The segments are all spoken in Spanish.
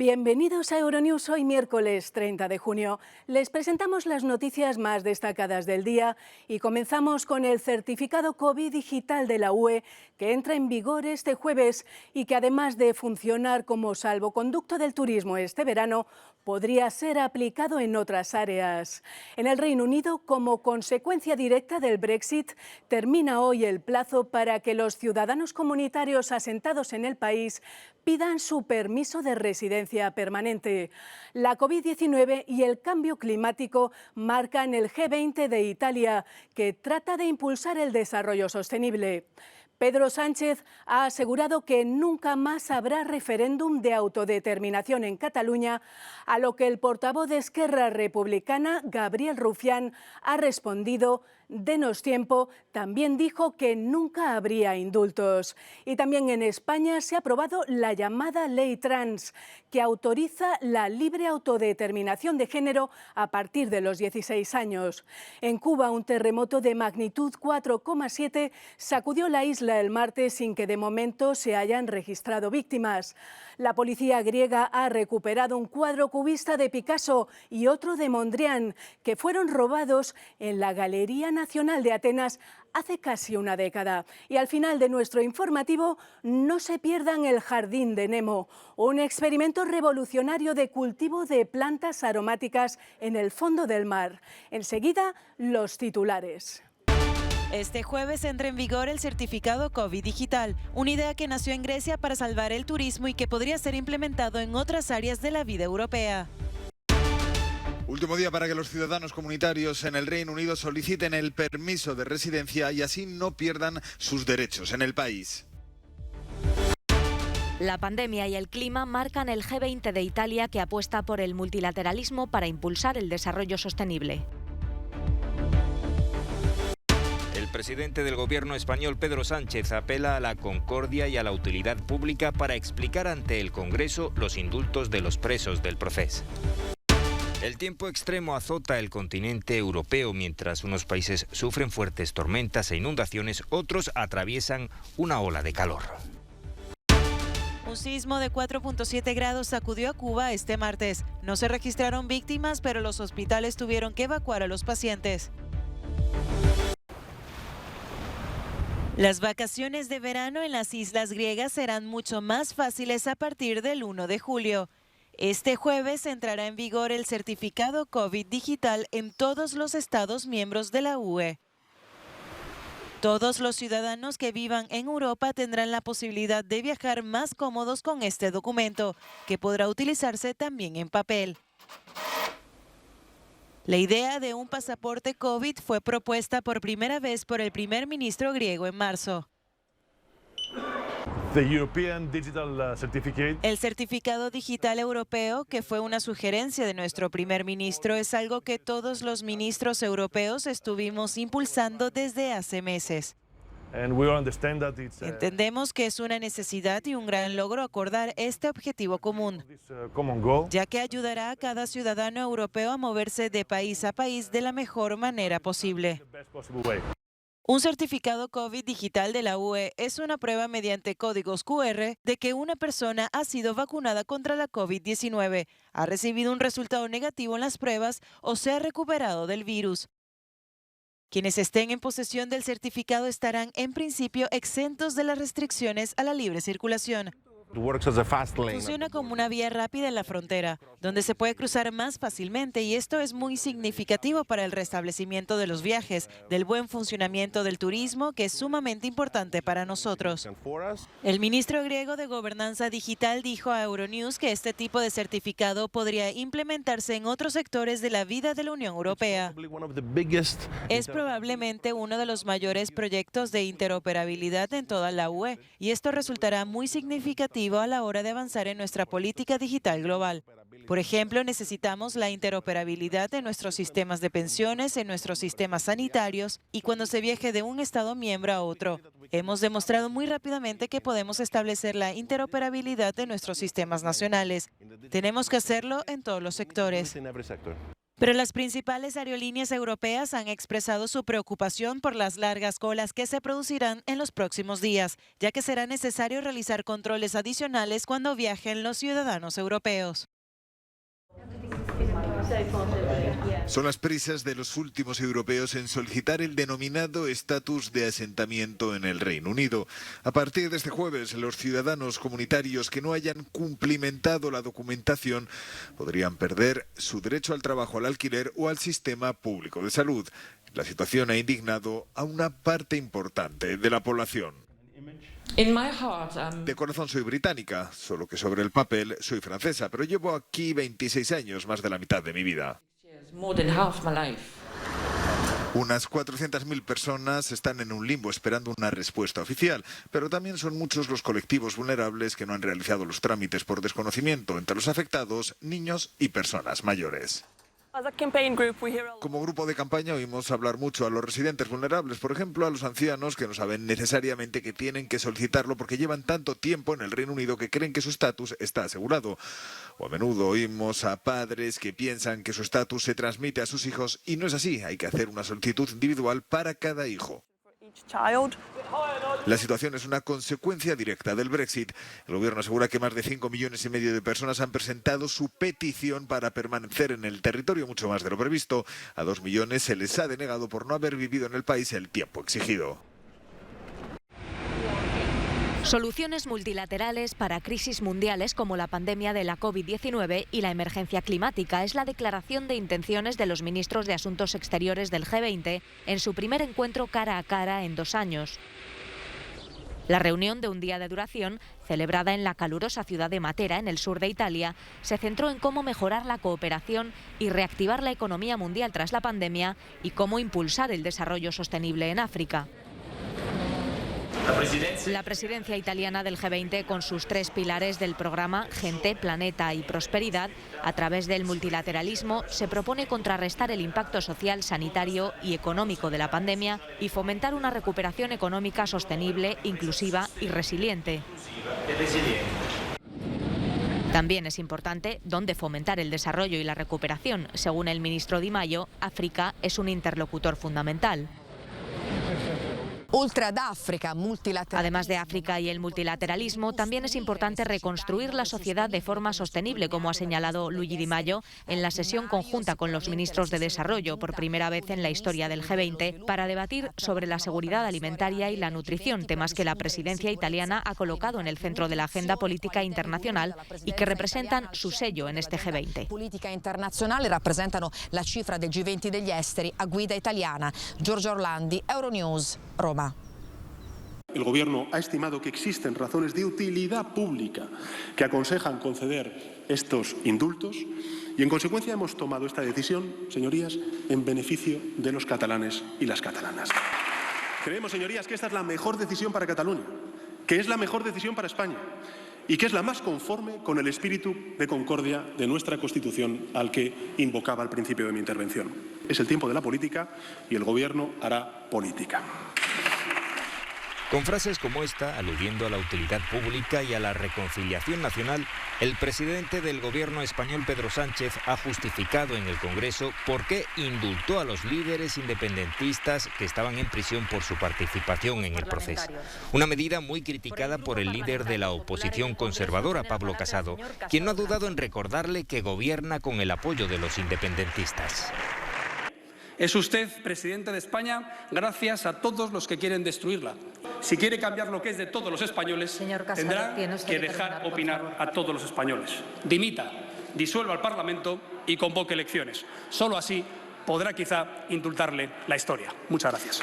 Bienvenidos a Euronews. Hoy miércoles 30 de junio. Les presentamos las noticias más destacadas del día y comenzamos con el certificado COVID digital de la UE que entra en vigor este jueves y que, además de funcionar como salvoconducto del turismo este verano, podría ser aplicado en otras áreas. En el Reino Unido, como consecuencia directa del Brexit, termina hoy el plazo para que los ciudadanos comunitarios asentados en el país pidan su permiso de residencia permanente. La COVID-19 y el cambio climático marcan el G20 de Italia, que trata de impulsar el desarrollo sostenible. Pedro Sánchez ha asegurado que nunca más habrá referéndum de autodeterminación en Cataluña, a lo que el portavoz de Esquerra Republicana, Gabriel Rufián, ha respondido: denos tiempo. También dijo que nunca habría indultos. Y también en España se ha aprobado la llamada Ley Trans, que autoriza la libre autodeterminación de género a partir de los 16 años. En Cuba, un terremoto de magnitud 4,7 sacudió la isla el martes sin que de momento se hayan registrado víctimas. La policía griega ha recuperado un cuadro cubista de Picasso y otro de Mondrian, que fueron robados en la Galería Nacional de Atenas hace casi una década. Y al final de nuestro informativo, no se pierdan el Jardín de Nemo, un experimento revolucionario de cultivo de plantas aromáticas en el fondo del mar. Enseguida, los titulares. Este jueves entra en vigor el certificado COVID digital, una idea que nació en Grecia para salvar el turismo y que podría ser implementado en otras áreas de la vida europea. Último día para que los ciudadanos comunitarios en el Reino Unido soliciten el permiso de residencia y así no pierdan sus derechos en el país. La pandemia y el clima marcan el G20 de Italia, que apuesta por el multilateralismo para impulsar el desarrollo sostenible. El presidente del gobierno español, Pedro Sánchez, apela a la concordia y a la utilidad pública para explicar ante el Congreso los indultos de los presos del Procés. El tiempo extremo azota el continente europeo. Mientras unos países sufren fuertes tormentas e inundaciones, otros atraviesan una ola de calor. Un sismo de 4,7 grados sacudió a Cuba este martes. No se registraron víctimas, pero los hospitales tuvieron que evacuar a los pacientes. Las vacaciones de verano en las islas griegas serán mucho más fáciles a partir del 1 de julio. Este jueves entrará en vigor el certificado COVID digital en todos los Estados miembros de la UE. Todos los ciudadanos que vivan en Europa tendrán la posibilidad de viajar más cómodos con este documento, que podrá utilizarse también en papel. La idea de un pasaporte COVID fue propuesta por primera vez por el primer ministro griego en marzo. El certificado digital europeo, que fue una sugerencia de nuestro primer ministro, es algo que todos los ministros europeos estuvimos impulsando desde hace meses. Entendemos que es una necesidad y un gran logro acordar este objetivo común, ya que ayudará a cada ciudadano europeo a moverse de país a país de la mejor manera posible. Un certificado COVID digital de la UE es una prueba mediante códigos QR de que una persona ha sido vacunada contra la COVID-19, ha recibido un resultado negativo en las pruebas o se ha recuperado del virus. Quienes estén en posesión del certificado estarán en principio exentos de las restricciones a la libre circulación. Funciona como una vía rápida en la frontera, donde se puede cruzar más fácilmente, y esto es muy significativo para el restablecimiento de los viajes, del buen funcionamiento del turismo, que es sumamente importante para nosotros. El ministro griego de Gobernanza Digital dijo a Euronews que este tipo de certificado podría implementarse en otros sectores de la vida de la Unión Europea. Es probablemente uno de los mayores proyectos de interoperabilidad en toda la UE, y esto resultará muy significativo a la hora de avanzar en nuestra política digital global. Por ejemplo, necesitamos la interoperabilidad de nuestros sistemas de pensiones, en nuestros sistemas sanitarios y cuando se viaje de un Estado miembro a otro. Hemos demostrado muy rápidamente que podemos establecer la interoperabilidad de nuestros sistemas nacionales. Tenemos que hacerlo en todos los sectores. Pero las principales aerolíneas europeas han expresado su preocupación por las largas colas que se producirán en los próximos días, ya que será necesario realizar controles adicionales cuando viajen los ciudadanos europeos. Son las prisas de los últimos europeos en solicitar el denominado estatus de asentamiento en el Reino Unido. A partir de este jueves, los ciudadanos comunitarios que no hayan cumplimentado la documentación podrían perder su derecho al trabajo, al alquiler o al sistema público de salud. La situación ha indignado a una parte importante de la población. De corazón soy británica, solo que sobre el papel soy francesa, pero llevo aquí 26 años, más de la mitad de mi vida. Unas 400.000 personas están en un limbo esperando una respuesta oficial, pero también son muchos los colectivos vulnerables que no han realizado los trámites por desconocimiento, entre los afectados, niños y personas mayores. Como grupo de campaña oímos hablar mucho a los residentes vulnerables, por ejemplo a los ancianos que no saben necesariamente que tienen que solicitarlo porque llevan tanto tiempo en el Reino Unido que creen que su estatus está asegurado. O a menudo oímos a padres que piensan que su estatus se transmite a sus hijos y no es así, hay que hacer una solicitud individual para cada hijo. La situación es una consecuencia directa del Brexit. El gobierno asegura que más de 5,5 millones de personas han presentado su petición para permanecer en el territorio, mucho más de lo previsto. A 2 millones se les ha denegado por no haber vivido en el país el tiempo exigido. Soluciones multilaterales para crisis mundiales como la pandemia de la COVID-19 y la emergencia climática es la declaración de intenciones de los ministros de Asuntos Exteriores del G20 en su primer encuentro cara a cara en 2 años. La reunión de un día de duración, celebrada en la calurosa ciudad de Matera, en el sur de Italia, se centró en cómo mejorar la cooperación y reactivar la economía mundial tras la pandemia y cómo impulsar el desarrollo sostenible en África. La presidencia italiana del G20, con sus 3 pilares del programa Gente, Planeta y Prosperidad, a través del multilateralismo, se propone contrarrestar el impacto social, sanitario y económico de la pandemia y fomentar una recuperación económica sostenible, inclusiva y resiliente. También es importante dónde fomentar el desarrollo y la recuperación. Según el ministro Di Maio, África es un interlocutor fundamental. Además de África y el multilateralismo, también es importante reconstruir la sociedad de forma sostenible, como ha señalado Luigi Di Maio en la sesión conjunta con los ministros de Desarrollo, por primera vez en la historia del G20, para debatir sobre la seguridad alimentaria y la nutrición, temas que la presidencia italiana ha colocado en el centro de la agenda política internacional y que representan su sello en este G20. Política internazionale rappresentano la cifra del G20 degli esteri a guida italiana. Giorgio Orlandi, Euronews, Roma. El Gobierno ha estimado que existen razones de utilidad pública que aconsejan conceder estos indultos y, en consecuencia, hemos tomado esta decisión, señorías, en beneficio de los catalanes y las catalanas. Creemos, señorías, que esta es la mejor decisión para Cataluña, que es la mejor decisión para España y que es la más conforme con el espíritu de concordia de nuestra Constitución al que invocaba al principio de mi intervención. Es el tiempo de la política y el Gobierno hará política. Con frases como esta, aludiendo a la utilidad pública y a la reconciliación nacional, el presidente del gobierno español, Pedro Sánchez, ha justificado en el Congreso por qué indultó a los líderes independentistas que estaban en prisión por su participación en el proceso. Una medida muy criticada por el líder de la oposición conservadora, Pablo Casado, quien no ha dudado en recordarle que gobierna con el apoyo de los independentistas. Es usted presidente de España gracias a todos los que quieren destruirla. Si quiere cambiar lo que es de todos los españoles, tendrá que dejar opinar a todos los españoles. Dimita, disuelva el Parlamento y convoque elecciones. Solo así podrá quizá indultarle la historia. Muchas gracias.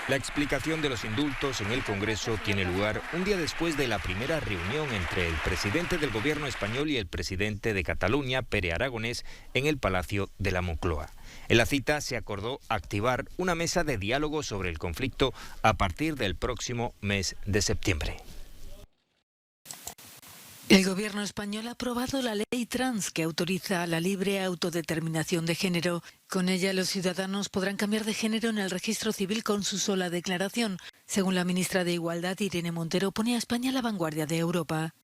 La explicación de los indultos en el Congreso tiene lugar un día después de la primera reunión entre el presidente del gobierno español y el presidente de Cataluña, Pere Aragonés, en el Palacio de la Moncloa. En la cita se acordó activar una mesa de diálogo sobre el conflicto a partir del próximo mes de septiembre. El gobierno español ha aprobado la ley trans que autoriza la libre autodeterminación de género. Con ella los ciudadanos podrán cambiar de género en el registro civil con su sola declaración. Según la ministra de Igualdad, Irene Montero, pone a España a la vanguardia de Europa.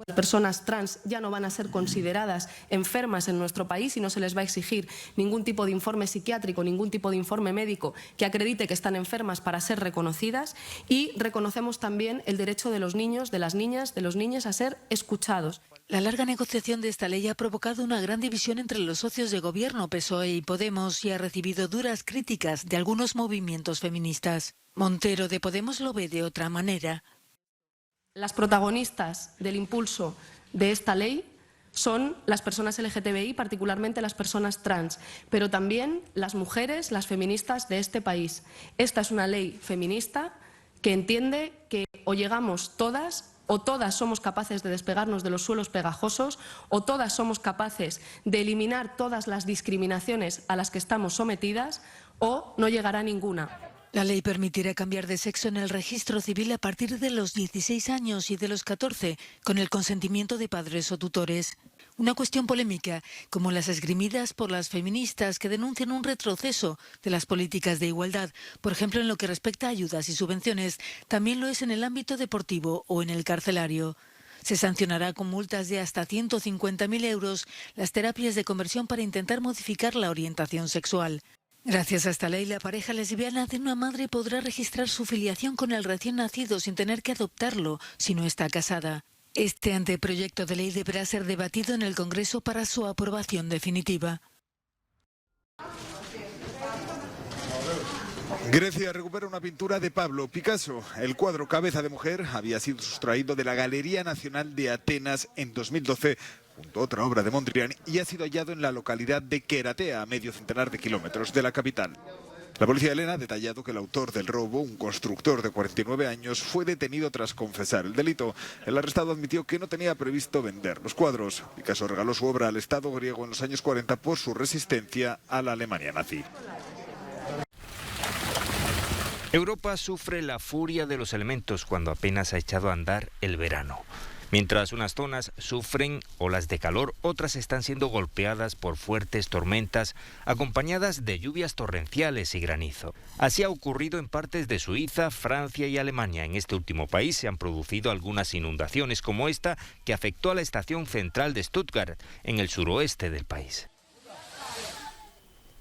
Las personas trans ya no van a ser consideradas enfermas en nuestro país y no se les va a exigir ningún tipo de informe psiquiátrico, ningún tipo de informe médico que acredite que están enfermas para ser reconocidas, y reconocemos también el derecho de los niños, de las niñas, de los niños a ser escuchados. La larga negociación de esta ley ha provocado una gran división entre los socios de gobierno, PSOE y Podemos, y ha recibido duras críticas de algunos movimientos feministas. Montero de Podemos lo ve de otra manera. Las protagonistas del impulso de esta ley son las personas LGTBI, particularmente las personas trans, pero también las mujeres, las feministas de este país. Esta es una ley feminista que entiende que o llegamos todas, o todas somos capaces de despegarnos de los suelos pegajosos, o todas somos capaces de eliminar todas las discriminaciones a las que estamos sometidas, o no llegará ninguna. La ley permitirá cambiar de sexo en el registro civil a partir de los 16 años y de los 14, con el consentimiento de padres o tutores. Una cuestión polémica, como las esgrimidas por las feministas que denuncian un retroceso de las políticas de igualdad, por ejemplo en lo que respecta a ayudas y subvenciones, también lo es en el ámbito deportivo o en el carcelario. Se sancionará con multas de hasta 150.000 euros las terapias de conversión para intentar modificar la orientación sexual. Gracias a esta ley, la pareja lesbiana de una madre podrá registrar su filiación con el recién nacido sin tener que adoptarlo si no está casada. Este anteproyecto de ley deberá ser debatido en el Congreso para su aprobación definitiva. Grecia recupera una pintura de Pablo Picasso. El cuadro Cabeza de Mujer había sido sustraído de la Galería Nacional de Atenas en 2012 junto a otra obra de Mondrian y ha sido hallado en la localidad de Keratea, a medio centenar de kilómetros de la capital. La policía helena ha detallado que el autor del robo, un constructor de 49 años, fue detenido tras confesar el delito. El arrestado admitió que no tenía previsto vender los cuadros. Picasso regaló su obra al Estado griego en los años 40 por su resistencia a la Alemania nazi. Europa sufre la furia de los elementos cuando apenas ha echado a andar el verano. Mientras unas zonas sufren olas de calor, otras están siendo golpeadas por fuertes tormentas acompañadas de lluvias torrenciales y granizo. Así ha ocurrido en partes de Suiza, Francia y Alemania. En este último país se han producido algunas inundaciones como esta que afectó a la estación central de Stuttgart, en el suroeste del país.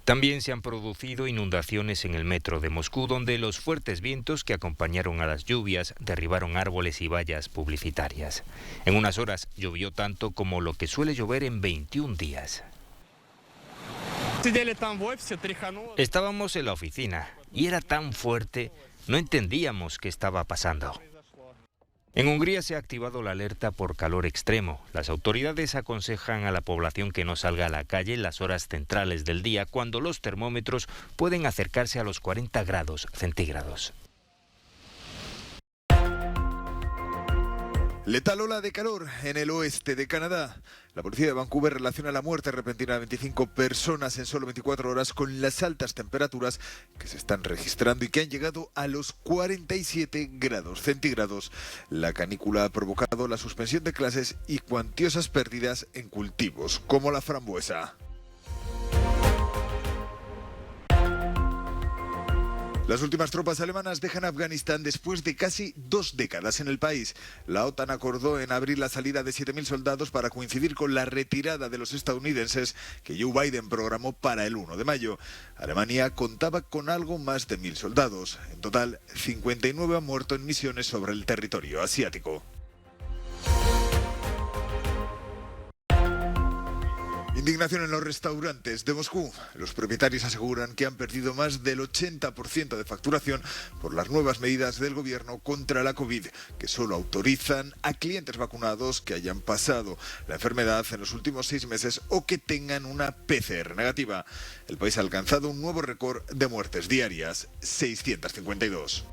También se han producido inundaciones en el metro de Moscú, donde los fuertes vientos que acompañaron a las lluvias derribaron árboles y vallas publicitarias. En unas horas llovió tanto como lo que suele llover en 21 días. Estábamos en la oficina y era tan fuerte, no entendíamos qué estaba pasando. En Hungría se ha activado la alerta por calor extremo. Las autoridades aconsejan a la población que no salga a la calle en las horas centrales del día, cuando los termómetros pueden acercarse a los 40 grados centígrados. Letal ola de calor en el oeste de Canadá. La policía de Vancouver relaciona la muerte repentina de 25 personas en solo 24 horas con las altas temperaturas que se están registrando y que han llegado a los 47 grados centígrados. La canícula ha provocado la suspensión de clases y cuantiosas pérdidas en cultivos como la frambuesa. Las últimas tropas alemanas dejan Afganistán después de casi 2 décadas en el país. La OTAN acordó en abril la salida de 7.000 soldados para coincidir con la retirada de los estadounidenses que Joe Biden programó para el 1 de mayo. Alemania contaba con algo más de 1.000 soldados. En total, 59 han muerto en misiones sobre el territorio asiático. Indignación en los restaurantes de Moscú. Los propietarios aseguran que han perdido más del 80% de facturación por las nuevas medidas del gobierno contra la COVID, que solo autorizan a clientes vacunados que hayan pasado la enfermedad en los últimos 6 meses o que tengan una PCR negativa. El país ha alcanzado un nuevo récord de muertes diarias, 652.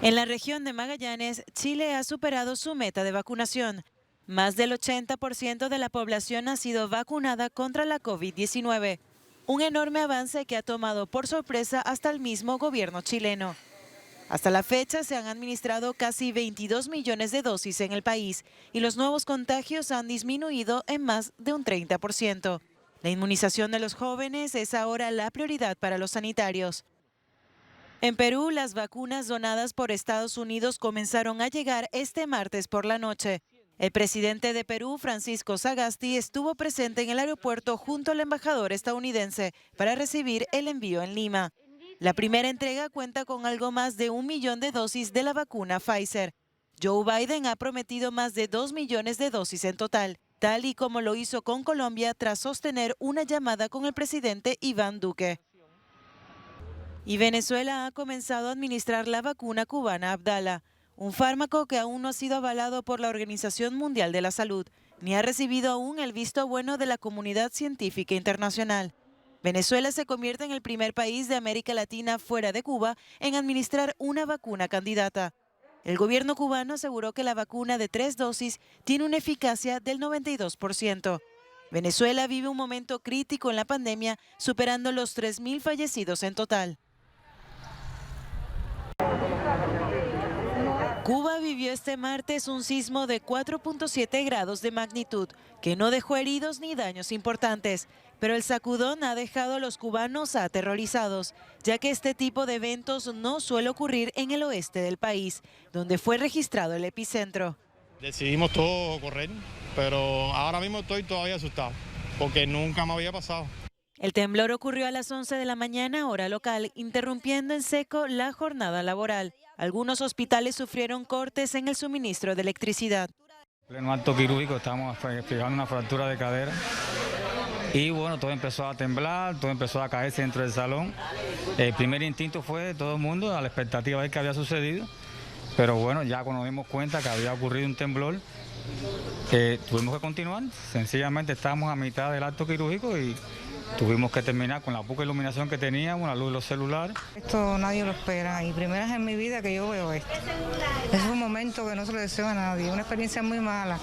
En la región de Magallanes, Chile ha superado su meta de vacunación. Más del 80% de la población ha sido vacunada contra la COVID-19, un enorme avance que ha tomado por sorpresa hasta el mismo gobierno chileno. Hasta la fecha se han administrado casi 22 millones de dosis en el país y los nuevos contagios han disminuido en más de un 30%. La inmunización de los jóvenes es ahora la prioridad para los sanitarios. En Perú, las vacunas donadas por Estados Unidos comenzaron a llegar este martes por la noche. El presidente de Perú, Francisco Sagasti, estuvo presente en el aeropuerto junto al embajador estadounidense para recibir el envío en Lima. La primera entrega cuenta con algo más de 1 millón de dosis de la vacuna Pfizer. Joe Biden ha prometido más de 2 millones de dosis en total, tal y como lo hizo con Colombia tras sostener una llamada con el presidente Iván Duque. Y Venezuela ha comenzado a administrar la vacuna cubana Abdala, un fármaco que aún no ha sido avalado por la Organización Mundial de la Salud, ni ha recibido aún el visto bueno de la comunidad científica internacional. Venezuela se convierte en el primer país de América Latina fuera de Cuba en administrar una vacuna candidata. El gobierno cubano aseguró que la vacuna de 3 dosis tiene una eficacia del 92%. Venezuela vive un momento crítico en la pandemia, superando los 3.000 fallecidos en total. Cuba vivió este martes un sismo de 4.7 grados de magnitud, que no dejó heridos ni daños importantes, pero el sacudón ha dejado a los cubanos aterrorizados, ya que este tipo de eventos no suele ocurrir en el oeste del país, donde fue registrado el epicentro. Decidimos todo correr, pero ahora mismo estoy todavía asustado, porque nunca me había pasado. El temblor ocurrió a las 11 de la mañana, hora local, interrumpiendo en seco la jornada laboral. Algunos hospitales sufrieron cortes en el suministro de electricidad. En pleno acto quirúrgico estábamos fijando una fractura de cadera y bueno, todo empezó a temblar, todo empezó a caerse dentro del salón. El primer instinto fue de todo el mundo a la expectativa de qué había sucedido, pero bueno, ya cuando nos dimos cuenta que había ocurrido un temblor, tuvimos que continuar. Sencillamente estábamos a mitad del acto quirúrgico y tuvimos que terminar con la poca iluminación que teníamos, la luz de los celulares. Esto nadie lo espera y primera vez en mi vida que yo veo esto. Es un momento que no se lo deseo a nadie, una experiencia muy mala.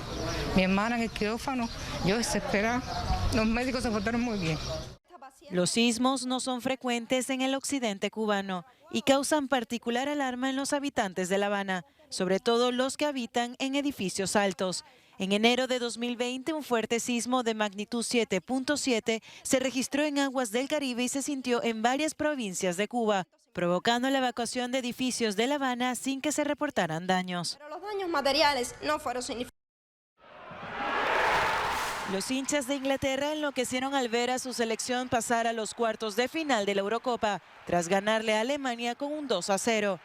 Mi hermana en el quirófano, yo desesperada, los médicos se portaron muy bien. Los sismos no son frecuentes en el occidente cubano y causan particular alarma en los habitantes de La Habana, sobre todo los que habitan en edificios altos. En enero de 2020, un fuerte sismo de magnitud 7.7 se registró en aguas del Caribe y se sintió en varias provincias de Cuba, provocando la evacuación de edificios de La Habana sin que se reportaran daños. Pero los daños materiales no fueron significativos. Los hinchas de Inglaterra enloquecieron al ver a su selección pasar a los cuartos de final de la Eurocopa, tras ganarle a Alemania con un 2-0.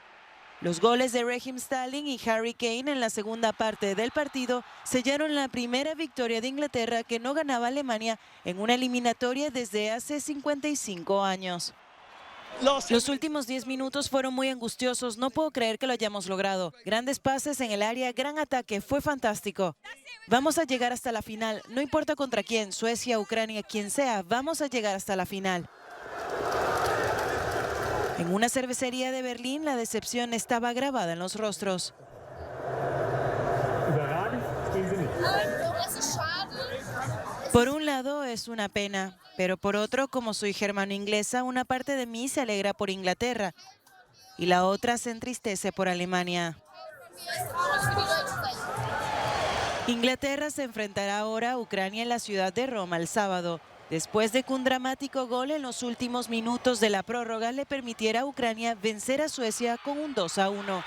Los goles de Raheem Sterling y Harry Kane en la segunda parte del partido sellaron la primera victoria de Inglaterra que no ganaba Alemania en una eliminatoria desde hace 55 años. Los últimos 10 minutos fueron muy angustiosos, no puedo creer que lo hayamos logrado. Grandes pases en el área, gran ataque, fue fantástico. Vamos a llegar hasta la final, no importa contra quién, Suecia, Ucrania, quien sea, vamos a llegar hasta la final. En una cervecería de Berlín, la decepción estaba grabada en los rostros. Por un lado es una pena, pero por otro, como soy germano-inglesa, una parte de mí se alegra por Inglaterra y la otra se entristece por Alemania. Inglaterra se enfrentará ahora a Ucrania en la ciudad de Roma el sábado, después de que un dramático gol en los últimos minutos de la prórroga le permitiera a Ucrania vencer a Suecia con un 2-1.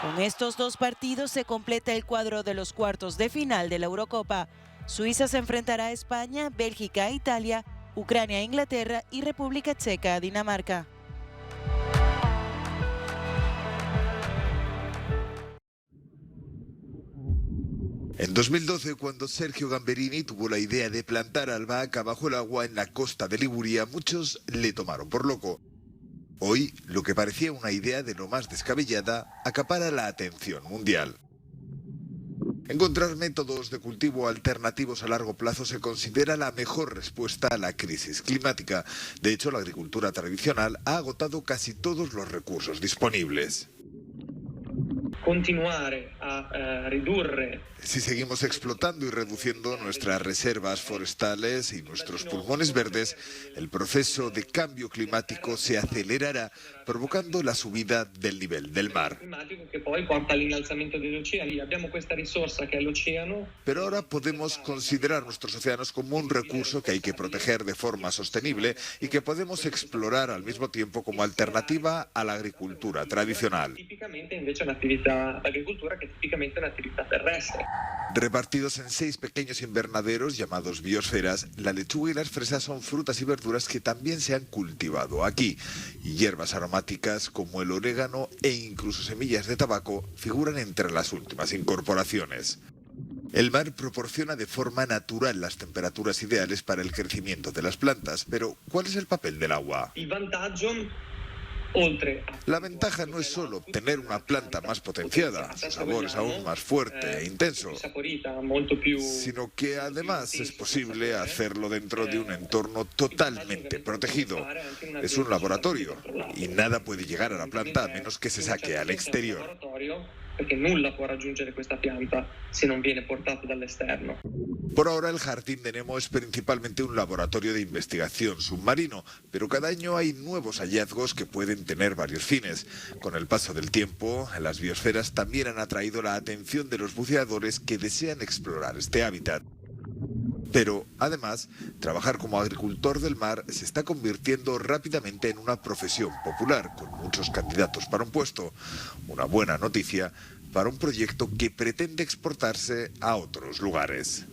Con estos dos partidos se completa el cuadro de los cuartos de final de la Eurocopa. Suiza se enfrentará a España, Bélgica a Italia, Ucrania a Inglaterra y República Checa a Dinamarca. En 2012, cuando Sergio Gamberini tuvo la idea de plantar albahaca bajo el agua en la costa de Liguria, muchos le tomaron por loco. Hoy, lo que parecía una idea de lo más descabellada, acapara la atención mundial. Encontrar métodos de cultivo alternativos a largo plazo se considera la mejor respuesta a la crisis climática. De hecho, la agricultura tradicional ha agotado casi todos los recursos disponibles. continuare a ridurre. Si seguimos explotando y reduciendo nuestras reservas forestales y nuestros pulmones verdes, el proceso de cambio climático se acelerará, provocando la subida del nivel del mar. Que poi porta all'innalzamento degli oceani. Abbiamo questa risorsa che è l'oceano. Pero ahora podemos considerar nuestros océanos como un recurso que hay que proteger de forma sostenible y que podemos explorar al mismo tiempo como alternativa a la agricultura tradicional. Tipicamente invece un'attività d'agricoltura che è tipicamente un'attività terrestre. Repartidos en 6 pequeños invernaderos llamados biosferas, la lechuga y las fresas son frutas y verduras que también se han cultivado aquí, y hierbas aromáticas como el orégano e incluso semillas de tabaco figuran entre las últimas incorporaciones. El mar proporciona de forma natural las temperaturas ideales para el crecimiento de las plantas, pero ¿cuál es el papel del agua? Il vantaggio, La ventaja no es solo obtener una planta más potenciada, su sabor es aún más fuerte e intenso, sino que además es posible hacerlo dentro de un entorno totalmente protegido. Es un laboratorio y nada puede llegar a la planta a menos que se saque al exterior. Perché nulla può raggiungere questa pianta se non viene portato dall'esterno. Por ahora el Jardín de Nemo es principalmente un laboratorio de investigación submarino, pero cada año hay nuevos hallazgos que pueden tener varios fines. Con el paso del tiempo, las biosferas también han atraído la atención de los buceadores que desean explorar este hábitat. Pero, además, trabajar como agricultor del mar se está convirtiendo rápidamente en una profesión popular, con muchos candidatos para un puesto. Una buena noticia para un proyecto que pretende exportarse a otros lugares.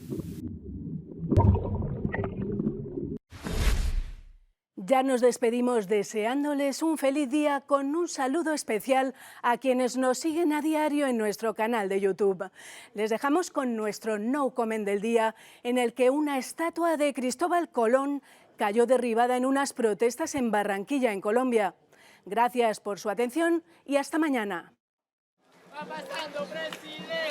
Ya nos despedimos deseándoles un feliz día con un saludo especial a quienes nos siguen a diario en nuestro canal de YouTube. Les dejamos con nuestro No Comment del día, en el que una estatua de Cristóbal Colón cayó derribada en unas protestas en Barranquilla, en Colombia. Gracias por su atención y hasta mañana. Va pasando, presidente.